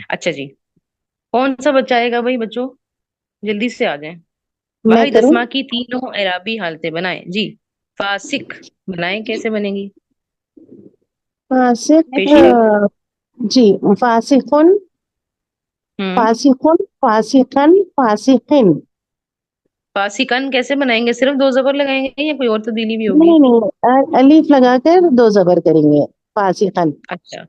اچھا جی، کون سا بچہ آئے گا بھائی بچوں؟ جلدی سے آ جائیں۔ میں واحد کروں؟ اسما کی تینوں اعرابی حالتیں بنائیں جی۔ فاسق بنائیں، کیسے بنے گی؟ فاسق پیشی ہے۔ جی، فاسقن، ہوں فاسقن، فاسقن، فاسقن۔ فاسقن کیسے بنائیں گے؟ صرف دو زبر لگائیں گے یا کوئی اور تبدیلی بھی ہوگی؟ نہیں نہیں، الف لگا کر دو زبر کریں گے، فاسقن۔ اچھا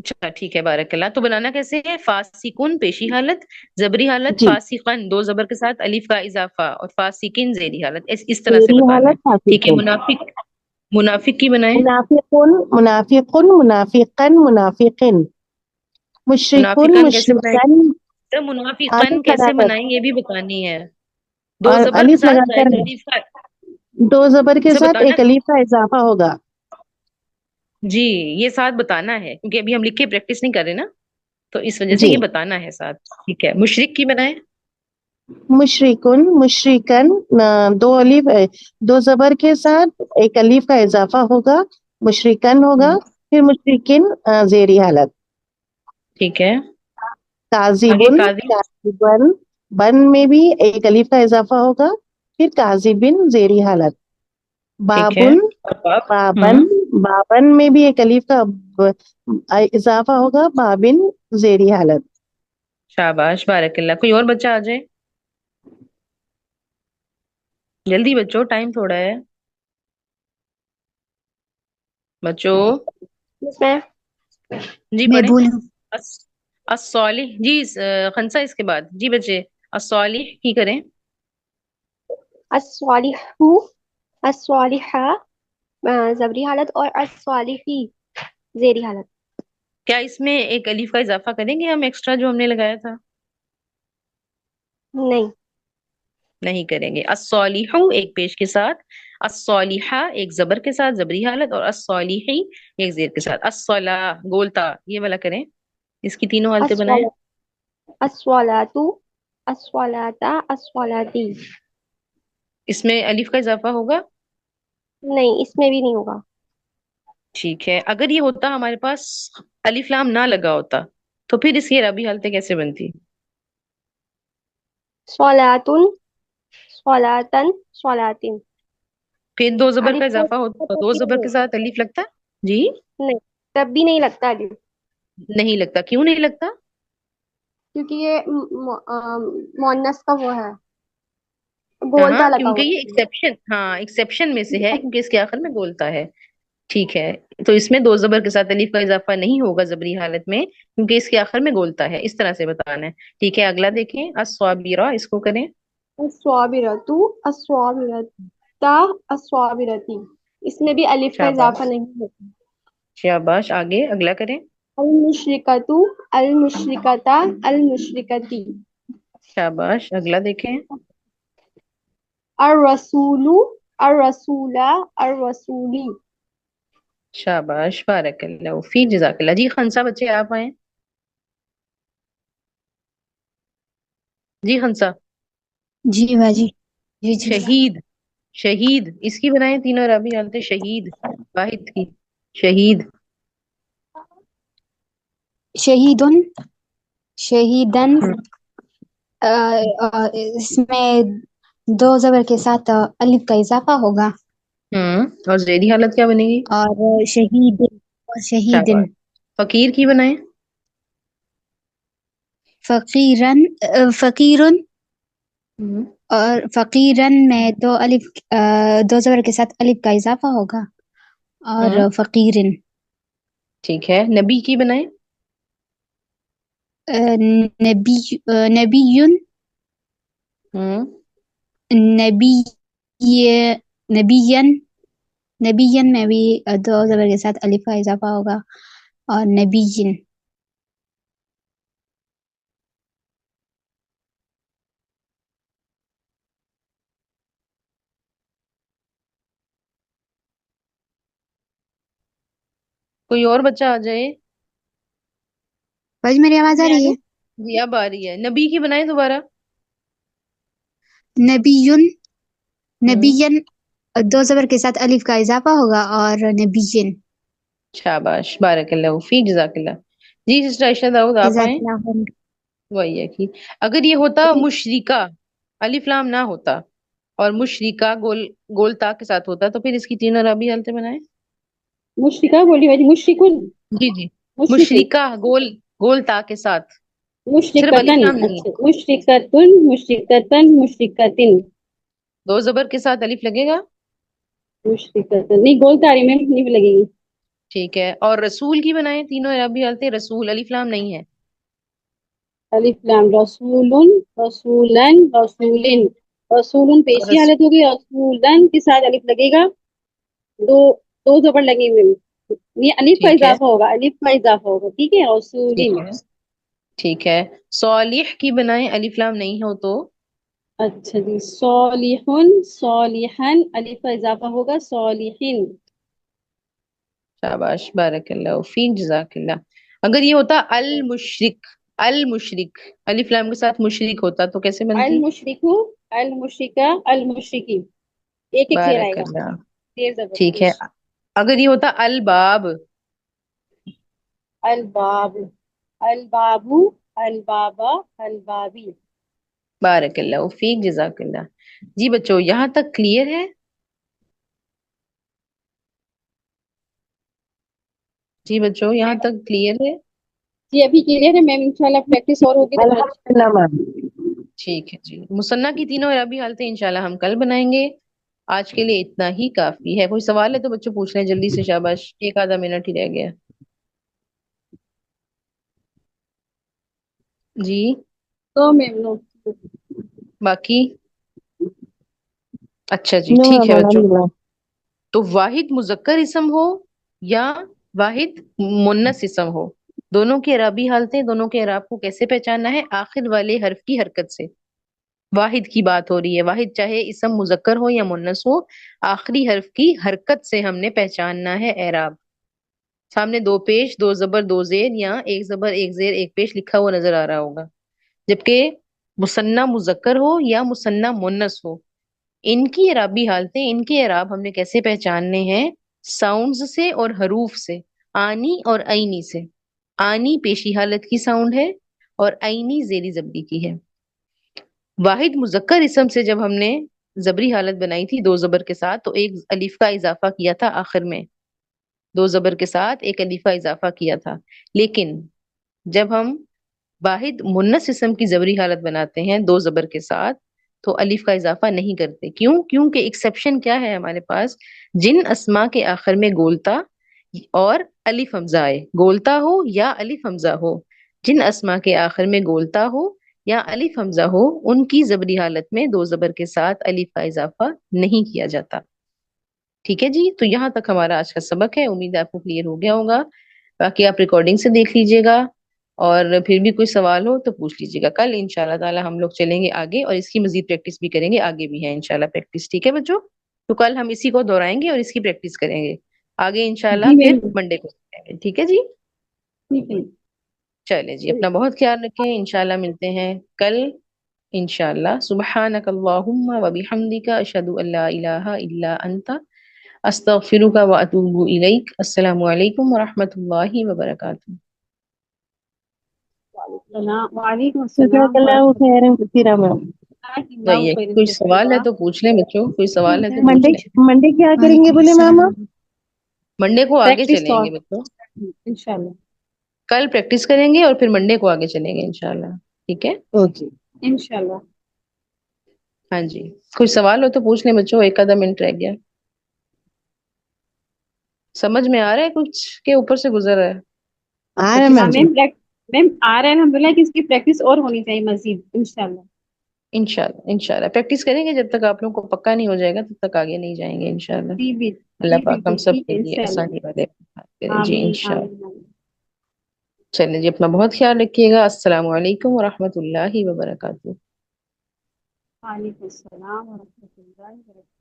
اچھا ٹھیک ہے، بارک اللہ۔ تو بنانا کیسے ہے؟ فاسقن پیشی حالت، زبری حالت جی، فاسقن دو زبر کے ساتھ الف کا اضافہ، اور فاسقین زیری حالت، اس طرح سے میری بتانا ہے۔ حالت ٹھیک ہے، فاسقن، منافق، منافق کی بنائیں۔ منافقن، منافقن، منافقن، منافقن، مشرکن، منافقن کیسے بنائیں مشرکن، گے؟ تو منافقن الف لگا کیسے کر بنائیں یہ بھی بتانی ہے۔ دو اور زبر کے الف ساتھ لگا زائد کر الف کا دو زبر کے اسے ساتھ بتانا ایک الف کا اضافہ ہوگا۔ جی، یہ ساتھ بتانا ہے کیونکہ ابھی ہم لکھ کے پریکٹس نہیں کر رہے نا، تو اس وجہ سے جی، یہ بتانا ہے ساتھ۔ ٹھیک ہے، مشرک کی بنائیں۔ مشرکن، مشرکن، دو الف دو زبر کے ساتھ ایک الف کا اضافہ ہوگا، مشرکن ہوگا، پھر مشرکن زیری حالت، ٹھیک ہے، آگے کاذبن، قاضی۔ کاذبن، بن میں بھی ایک الف کا اضافہ ہوگا، پھر کاذبن زیری حالت، ٹھیک ہے، بابن، اور باب۔ بابن، ہوں بابن میں بھی ایک الف کا اضافہ ہوگا، بابن زیری حالت۔ شاباش، بارک اللہ۔ کوئی اور بچہ آ جائے جلدی بچوں، ٹائم تھوڑا ہے بچوں۔ میں جی میں پڑھیں۔ بولوں؟ الصالح جی، خنسا اس کے بعد جی بچے، الصالح کی کریں۔ الصالح، الصالحہ زبری حالت، اور الصالحی زیری حالت۔ کیا اس میں ایک الف کا اضافہ کریں گے ہم ایکسٹرا جو ہم نے لگایا تھا؟ نہیں، نہیں کریں گے۔ الصالح ایک پیش کے ساتھ، الصالحہ ایک زبر کے ساتھ زبری حالت، اور الصالحی ایک زیر کے ساتھ۔ الصلاح گولتا یہ والا کریں، اس کی تینوں حالتیں بنائیں۔ الصلاۃ، الصلاۃ، الصلاۃ، الصلاتی۔ اس میں الف کا اضافہ ہوگا؟ نہیں، اس میں بھی نہیں ہوگا۔ ٹھیک ہے، اگر یہ ہوتا ہمارے پاس الف لام نہ لگا ہوتا تو پھر اس کی عربی حالتیں کیسے بنتی؟ صلاۃن، صلاۃن، صلاتن۔ پھر دو زبر کا الف اضافہ ہوتا تو تب دو بھی زبر نہیں کے ہوگا، ساتھ الف لگتا؟ جی نہیں، تب بھی نہیں لگتا الف، نہیں لگتا، کیوں نہیں لگتا؟ کیونکہ یہ مؤنث کا وہ ہے، ہاں ہاں، بولتا لگا کیونکہ ہوا یہ ہے۔ ایکسیپشن، ہاں ایکسیپشن میں سے ہے کیونکہ اس کے آخر میں بولتا ہے۔ ٹھیک ہے، تو اس میں دو زبر کے ساتھ الف کا اضافہ نہیں ہوگا زبری حالت میں کیونکہ اس کے آخر میں گولتا ہے، اس طرح سے بتانا ہے۔ ٹھیک ہے، اگلا دیکھیں، الصابرہ اس کو کریں۔ الصابرۃ، الصابرۃ، الصابرتی۔ اس میں بھی الف کا شاباش، اضافہ نہیں ہوتا۔ شاباش، آگے اگلا کریں۔ المشرکۃ، المشرکۃ، المشرکتی۔ شاباش، اگلا دیکھیں۔ الرسول، الرسول، الرسولی۔ شاباش، بارک اللہ فی، جزاک اللہ جی۔ خنسا بچے آپ آئیں جی، خنسا۔ جی باجی، جی جی۔ شہید، شہید اس کی بنائیں تینوں عربی حالتیں، شہید واحد کی، شہید۔ شہیدن، شہیدن، اس میں دو زبر کے ساتھ الف کا اضافہ ہوگا، اور زیدی حالت کیا بنے گی؟ اور شہید، اور شہیدن۔ شاباش، فقیر کی بنائیں۔ فقیرن، فقیرن، ہوں اور فقیرن میں دو الف، دو زبر کے ساتھ الف کا اضافہ ہوگا، اور ہوں فقیرن۔ ٹھیک ہے، نبی کی بنائیں۔ نبی، نبی، ہوں نبی، نبین، نبین میں بھی دو زبر کے ساتھ الف کا اضافہ ہوگا، اور نبیین۔ کوئی اور بچہ آ جائے بھائی میری آواز آ رہی ہے؟ جی، اب آ رہی ہے، نبی کی بنائیں دوبارہ۔ نبیون، ہوں نبیین دو زبر کے ساتھ الف کا اضافہ ہوگا، اور نبیین۔ شاباش، بارک اللہ فی، جزاک اللہ۔ جی سسٹر عائشہ داؤد آپ آئیں. جزاک اللہ خیر. وہی ہے کہ اگر یہ ہوتا مشرکہ، الف لام نہ ہوتا اور مشرکہ گول تا کے ساتھ ہوتا تو پھر اس کی تین عربی حالتیں بنائیں. مشرکہ بولی بھائی، مشرکن، جی جی. مشرکن، مشرکہ گول تا کے ساتھ، صرف الف مشرکتن. لام نہیں اچھا، ہے. مشرکتن، مشرکتن، مشرکتن. دو زبر کے ساتھ الف لگے گا. مشرکتن نہیں، گول تاری میں نہیں لگے گی. ٹھیک ہے. اور رسول کی بنائیں تینوں عربی حالتیں. رسول الف لام نہیں ہے. الف لام، رسول، رسولن، رسولن. رسولن اور پیشی حالت ہوگی، رسولن کے ساتھ الف لگے گا. دو دو زبر لگیں گے. یہ الف کا ٹھیک ہے. اضافہ ہوگا، الف کا اضافہ ہوگا. ٹھیک ہے، رسولن. ٹھیک ہے. ٹھیک ہے. صالح کی بنائیں الف لام نہیں ہو تو. اچھا جی، صالحن، صالحن، الف کا اضافہ ہوگا، صالحین. شاباش بارک اللہ فیک جزاک اللہ. اگر یہ ہوتا المشرک، المشرک الف لام کے ساتھ مشرک ہوتا تو کیسے بنتی. المشرکو، المشرکہ، المشرکی. ایک ایک زیر آئے بارک گا، اللہ. زیر زبر ٹھیک ہے. پیش. اگر یہ ہوتا الباب. الباب، البابو، البابا، البابی. بارک اللہ فیک جزاک اللہ. جی بچوں یہاں تک کلیئر ہے. جی بچوں یہاں تک کلیئر ہے. جی ابھی کلیئر ہے میم، انشاءاللہ پریکٹس اور ہوگی تو اور اچھا. الحمدللہ میم. ٹھیک ہے جی. مصنع کی تینوں عربی حالتیں انشاءاللہ ہم کل بنائیں گے. آج کے لیے اتنا ہی کافی ہے. کوئی سوال ہے تو بچوں پوچھ لیں جلدی سے. شاباش، ایک آدھا منٹ ہی رہ گیا. جی تو میم نو. باقی. اچھا جی نو ٹھیک میم ہے بچوں. الحمدللہ. تو واحد مذکر اسم ہو یا واحد مونس اسم ہو، دونوں کی اعرابی حالتیں، دونوں کے اعراب کو کیسے پہچاننا ہے. آخر والے حرف کی حرکت سے. واحد کی بات ہو رہی ہے. واحد چاہے اسم مذکر ہو یا مونس ہو، آخری حرف کی حرکت سے ہم نے پہچاننا ہے اعراب. سامنے دو پیش، دو زبر، دو زیر، یا ایک زبر، ایک زیر، ایک پیش لکھا ہوا نظر آ رہا ہوگا. جبکہ مثنیٰ مذکر ہو یا مثنیٰ مونس ہو، ان کی اعرابی حالتیں، ان کے اعراب ہم نے کیسے پہچاننے ہیں. ساؤنڈز سے اور حروف سے. آنی اور اینی سے. آنی پیشی حالت کی ساؤنڈ ہے اور اینی زیری زبری کی ہے. واحد مذکر اسم سے جب ہم نے زبری حالت بنائی تھی دو زبر کے ساتھ، تو ایک الف کا اضافہ کیا تھا آخر میں. دو زبر کے ساتھ ایک الف کا اضافہ کیا تھا. لیکن جب ہم واحد منس اسم کی زبری حالت بناتے ہیں دو زبر کے ساتھ، تو الف کا اضافہ نہیں کرتے. کیوں؟ کیونکہ ایکسیپشن کیا ہے ہمارے پاس. جن اسما کے آخر میں گولتا اور الف حمزہ آئے، گولتا ہو یا الف حمزہ ہو، جن اسما کے آخر میں گولتا ہو یا الف حمزہ ہو، ان کی زبری حالت میں دو زبر کے ساتھ الف کا اضافہ نہیں کیا جاتا. ٹھیک ہے جی. تو یہاں تک ہمارا آج کا سبق ہے. امید ہے آپ کو کلیئر ہو گیا ہوگا. باقی آپ ریکارڈنگ سے دیکھ لیجئے گا، اور پھر بھی کوئی سوال ہو تو پوچھ لیجیے گا. کل انشاءاللہ تعالی ہم لوگ چلیں گے آگے اور اس کی مزید پریکٹس بھی کریں گے. آگے بھی ہے انشاءاللہ پریکٹس. ٹھیک ہے بچوں. تو کل ہم اسی کو دہرائیں گے اور اس کی پریکٹس کریں گے. آگے انشاءاللہ جی پھر میم، منڈے کو کریں گے. ٹھیک ہے جی. ٹھیک ہے. چلے جی اپنا بہت خیال رکھیں. انشاءاللہ ملتے ہیں کل انشاءاللہ. سبحانک اللہم و بحمدک اشہد ان لا الہ الا انت استغفرک و اتوب الیک. السلام علیکم و رحمۃ اللہ وبرکاتہ. وعلیکم جزاک السلام اللہ ورحمۃ خیرا کثیرا میم. وہی ہے. کوئی سوال ہے اللہ. تو پوچھ لیں بچوں. کوئی سوال ہے تو پوچھ منڈے لیں. منڈے کیا کریں گے وعلیکم بولے میم السلام. آپ؟ منڈے کو آگے پریکٹس چلیں اور گے بچوں. انشاءاللہ. کل پریکٹس کریں گے اور پھر منڈے کو آگے چلیں گے انشاءاللہ. ٹھیک ہے. اوکے. انشاءاللہ. ہاں جی. کوئی سوال ہو تو پوچھ لیں بچوں. ایک آدھا منٹ رہ گیا. سمجھ میں آ رہا ہے کچھ کے اوپر سے گزر رہا ہے. آ رہا پریکٹس ہاں میم. کر میم، میم آ رہا ہے الحمدللہ کہ اس کی پریکٹس اور ہونی چاہیے مزید انشاءاللہ. انشاءاللہ. انشاءاللہ پریکٹس کریں گے. جب تک آپ لوگوں کو پکا نہیں ہو جائے گا تب تک آگے نہیں جائیں گے انشاءاللہ. جی بھی، اللہ جی پاک ہم بالکل سب ٹھیک کے ہے لیے انشاءاللہ. آسانی والے کرے جی آمین، انشاءاللہ. آمین، آمین. چلیں جی اپنا بہت خیال رکھیے گا. السلام علیکم ورحمۃ اللہ وبرکاتہ. وعلیکم السلام ورحمۃ اللہ وبرکاتہ.